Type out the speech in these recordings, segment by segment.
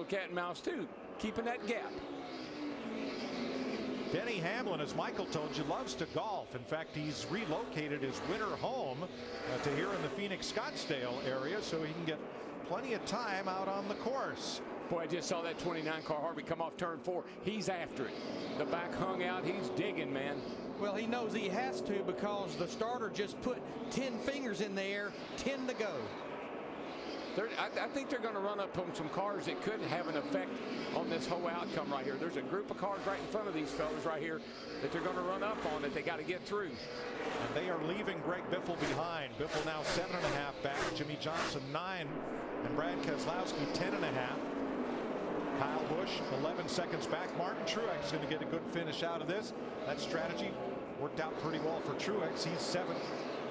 cat and mouse too, keeping that gap. Denny Hamlin, as Michael told you, loves to golf. In fact, he's relocated his winter home to here in the Phoenix Scottsdale area so he can get plenty of time out on the course. Boy, I just saw that 29 car Harvick come off turn 4. He's after it. The back hung out. He's digging, man. Well, he knows he has to because the starter just put 10 fingers in the air, 10 to go. I think they're going to run up on some cars that could have an effect on this whole outcome right here. There's a group of cars right in front of these fellas right here that they're going to run up on that they got to get through. And they are leaving Greg Biffle behind. Biffle now 7.5 back. Jimmy Johnson 9. And Brad Keselowski 10.5. Kyle Busch 11 seconds back. Martin Truex is going to get a good finish out of this. That strategy worked out pretty well for Truex. He's 7th.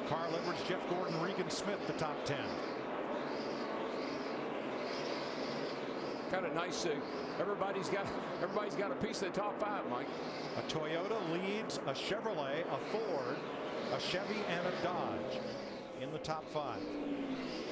Carl Edwards, Jeff Gordon, Regan Smith, the top 10. Kind of nice. Everybody's got a piece of the top 5, Mike. A Toyota leads a Chevrolet, a Ford, a Chevy, and a Dodge in the top 5.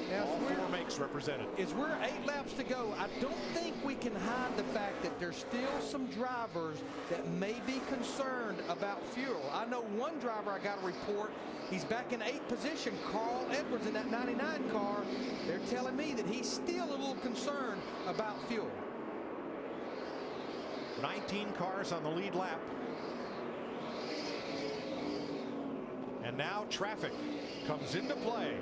Now, all 4 makes represented. As we're 8 laps to go, I don't think we can hide the fact that there's still some drivers that may be concerned about fuel. I know one driver I got a report. He's back in 8th position, Carl Edwards, in that 99 car. They're telling me that he's still a little concerned about fuel. 19 cars on the lead lap. And now traffic comes into play.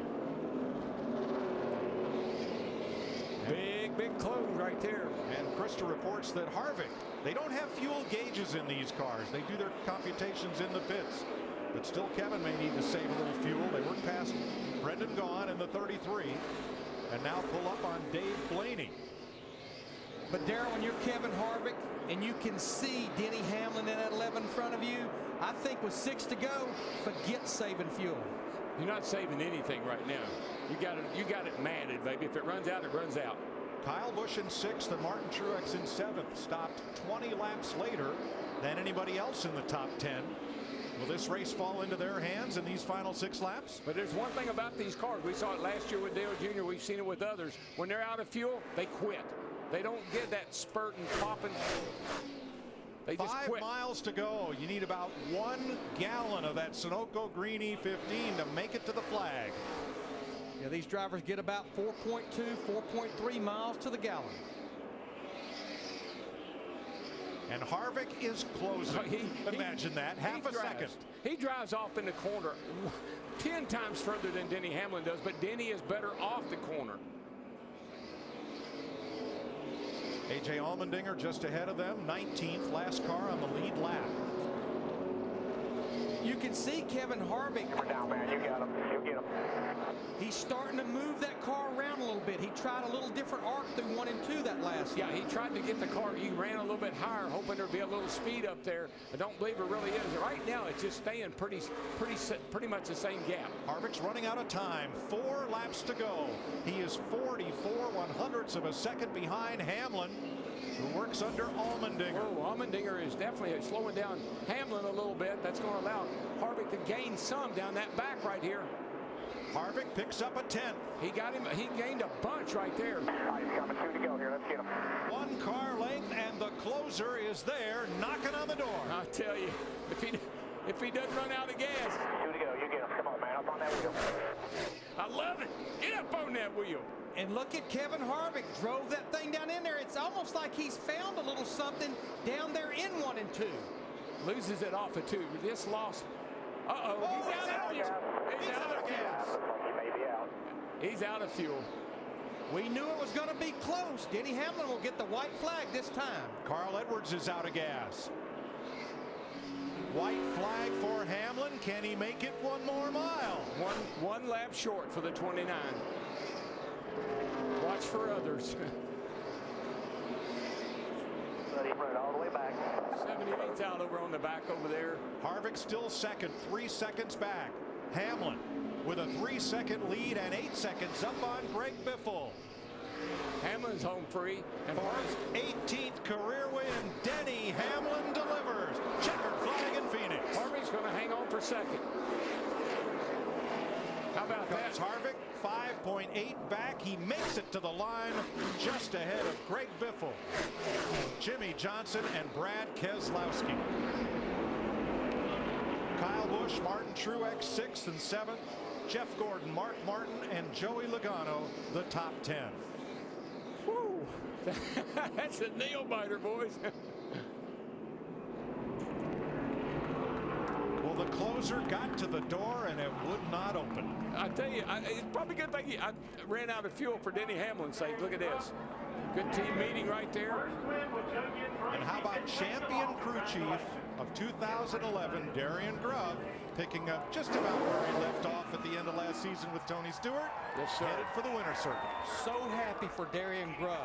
Big close right there. And Krista reports that Harvick, they don't have fuel gauges in these cars. They do their computations in the pits. But still, Kevin may need to save a little fuel. They work past Brendan Gaughan in the 33 and now pull up on Dave Blaney. But Darrell, when you're Kevin Harvick and you can see Denny Hamlin in that 11 in front of you, I think with 6 to go, forget saving fuel. You're not saving anything right now. You got it matted, baby. If it runs out, it runs out. Kyle Busch in 6th and Martin Truex in 7th, stopped 20 laps later than anybody else in the top 10. Will this race fall into their hands in these final 6 laps? But there's one thing about these cars. We saw it last year with Dale Jr. We've seen it with others. When they're out of fuel, they quit. They don't get that spurt and popping. They just quit. 5 miles to go. You need about 1 gallon of that Sunoco Green E15 to make it to the flag. Yeah, these drivers get about 4.2, 4.3 miles to the gallon. And Harvick is closing. Imagine that. Half a second. He drives off in the corner 10 times further than Denny Hamlin does, but Denny is better off the corner. A.J. Allmendinger just ahead of them, 19th, last car on the lead lap. You can see Kevin Harvick. We're down, man. You got him. You get him. He's starting to move that car around a little bit. He tried a little different arc through 1 and 2 that last Yeah, time. he tried to get the car. He ran a little bit higher, hoping there'd be a little speed up there. I don't believe it really is. Right now, it's just staying pretty much the same gap. Harvick's running out of time. 4 laps to go. He is 44/100ths of a second behind Hamlin, who works under Allmendinger. Oh, Allmendinger is definitely slowing down Hamlin a little bit. That's going to allow Harvick to gain some down that back right here. Harvick picks up a 10th. He gained a bunch right there. All right, he's coming. 2 to go here. Let's get him. 1 car length, and the closer is there, knocking on the door. I tell you, if he doesn't run out of gas. 2 to go. You get him. Come on, man. Up on that wheel. I love it. Get up on that wheel. And look at Kevin Harvick. Drove that thing down in there. It's almost like he's found a little something down there in 1 and 2. Loses it off of 2. This loss. Uh-oh. Oh, He's out of fuel. He's out of fuel. He may be out. He's out of fuel. We knew it was going to be close. Denny Hamlin will get the white flag this time. Carl Edwards is out of gas. White flag for Hamlin. Can he make it 1 more mile? One lap short for the 29. Watch for others. But he run all the way back. 78's out over on the back over there. Harvick still second, 3 seconds back. Hamlin with a 3-second lead and 8 seconds up on Greg Biffle. Hamlin's home free. And For his 18th career win, Denny Hamlin delivers. Checkered flag in Phoenix. Harvick's going to hang on for second. How about Comes that? Harvick, 5.8 back. He makes it to the line just ahead of Greg Biffle, Jimmy Johnson, and Brad Keselowski. Kyle Busch, Martin Truex, 6th and 7th. Jeff Gordon, Mark Martin, and Joey Logano, the top 10. Woo. That's a nail biter, boys. Well, the closer got to the door and it would not open. I tell you, it's probably a good thing I ran out of fuel for Denny Hamlin's sake. Look at this. Good team meeting right there. And how about champion crew chief of 2011, Darian Grubb, picking up just about where he left off at the end of last season with Tony Stewart. Yes, sir. Headed for the winner's circle. So happy for Darian Grubb.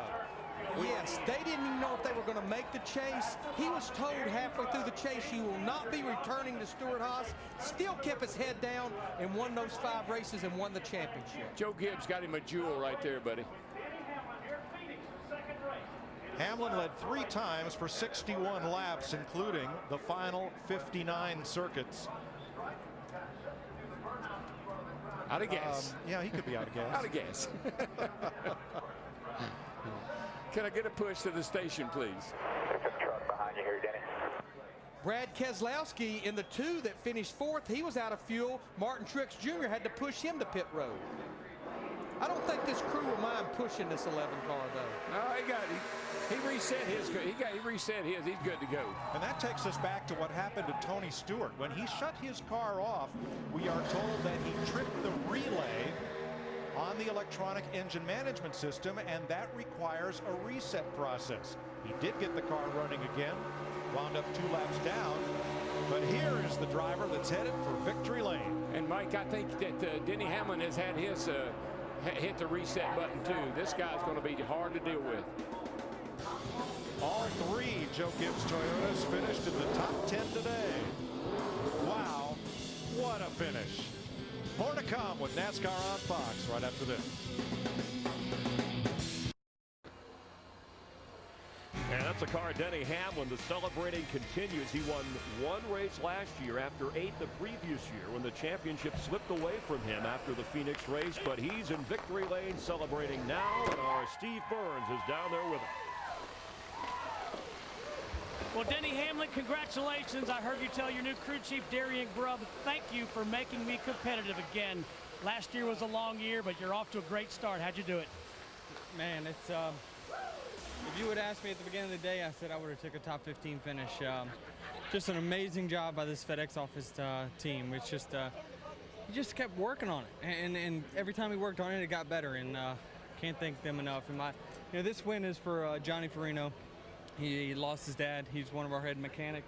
Yes, they didn't even know if they were going to make the chase. He was told halfway through the chase, you will not be returning to Stewart-Haas. Still kept his head down and won those 5 races and won the championship. Joe Gibbs got him a jewel right there, buddy. Hamlin led 3 times for 61 laps, including the final 59 circuits. Out of gas. Yeah, he could be out of gas. Out of gas. Can I get a push to the station, please? There's a truck behind you here, Denny. Brad Keselowski in the 2 that finished 4th, he was out of fuel. Martin Truex Jr. had to push him to pit road. I don't think this crew will mind pushing this 11 car, though. No, he reset his. He reset his. He's good to go. And that takes us back to what happened to Tony Stewart. When he shut his car off, we are told that he tripped the relay on the electronic engine management system, and that requires a reset process. He did get the car running again, wound up 2 laps down, but here is the driver that's headed for victory lane. And Mike, I think that Denny Hamlin has had his hit the reset button too. This guy's going to be hard to deal with. All 3 Joe Gibbs Toyotas finished in the top 10 today. Wow, what a finish. More to come with NASCAR on Fox right after this. And that's a car, Denny Hamlin. The celebrating continues. He won 1 race last year after 8 the previous year when the championship slipped away from him after the Phoenix race. But he's in victory lane celebrating now, and our Steve Burns is down there with him. Well, Denny Hamlin, congratulations. I heard you tell your new crew chief, Darian Grubb, thank you for making me competitive again. Last year was a long year, but you're off to a great start. How'd you do it? Man, it's if you would ask me at the beginning of the day, I said I would have took a top 15 finish. Just an amazing job by this FedEx office team. It's just he just kept working on it, and every time he worked on it, it got better. And can't thank them enough. And this win is for Johnny Farino. He lost his dad. He's one of our head mechanics.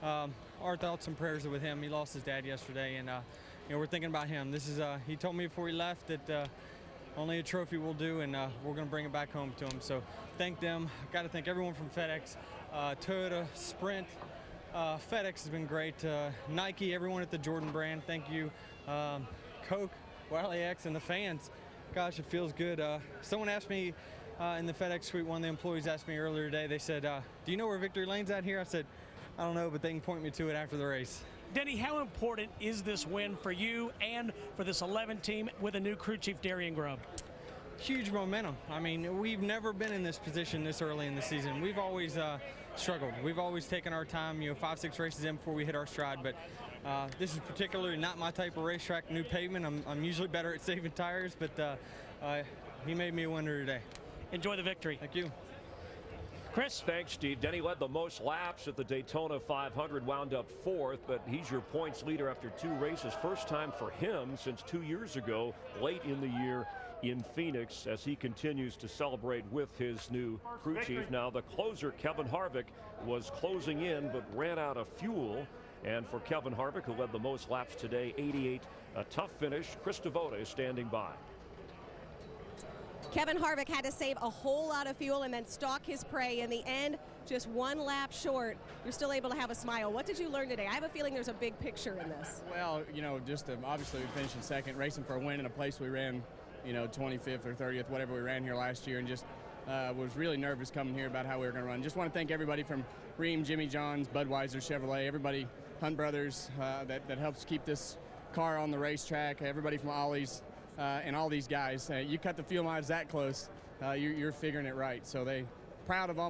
Our thoughts and prayers are with him. He lost his dad yesterday, and we're thinking about him. This is he told me before he left that only a trophy will do, and we're going to bring it back home to him. So thank them. Got to thank everyone from FedEx, Toyota, Sprint. FedEx has been great. Nike, everyone at the Jordan brand, thank you. Coke, Wiley X, and the fans. Gosh, it feels good. Someone asked me in the FedEx suite, one of the employees asked me earlier today, they said, do you know where victory lane's at here? I said, I don't know, but they can point me to it after the race. Denny, how important is this win for you and for this 11 team with a new crew chief, Darian Grubb? Huge momentum. I mean, we've never been in this position this early in the season. We've always struggled. We've always taken our time, 5-6 races in before we hit our stride, but this is particularly not my type of racetrack, new pavement. I'm usually better at saving tires, but he made me a winner today. Enjoy the victory. Thank you. Chris? Thanks, Steve. Denny led the most laps at the Daytona 500, wound up 4th, but he's your points leader after 2 races. First time for him since 2 years ago, late in the year in Phoenix, as he continues to celebrate with his new crew chief. Now the closer, Kevin Harvick, was closing in but ran out of fuel. And for Kevin Harvick, who led the most laps today, 88, a tough finish. Chris Devoda is standing by. Kevin Harvick had to save a whole lot of fuel and then stalk his prey. In the end, just 1 lap short, you're still able to have a smile. What did you learn today? I have a feeling there's a big picture in this. Well, just obviously we finished in second, racing for a win in a place we ran, 25th or 30th, whatever we ran here last year, and just was really nervous coming here about how we were going to run. Just want to thank everybody from Ream, Jimmy John's, Budweiser, Chevrolet, everybody, Hunt Brothers, that helps keep this car on the racetrack, everybody from Ollie's and all these guys. You cut the fuel mileage that close, you're figuring it right. So they proud of them.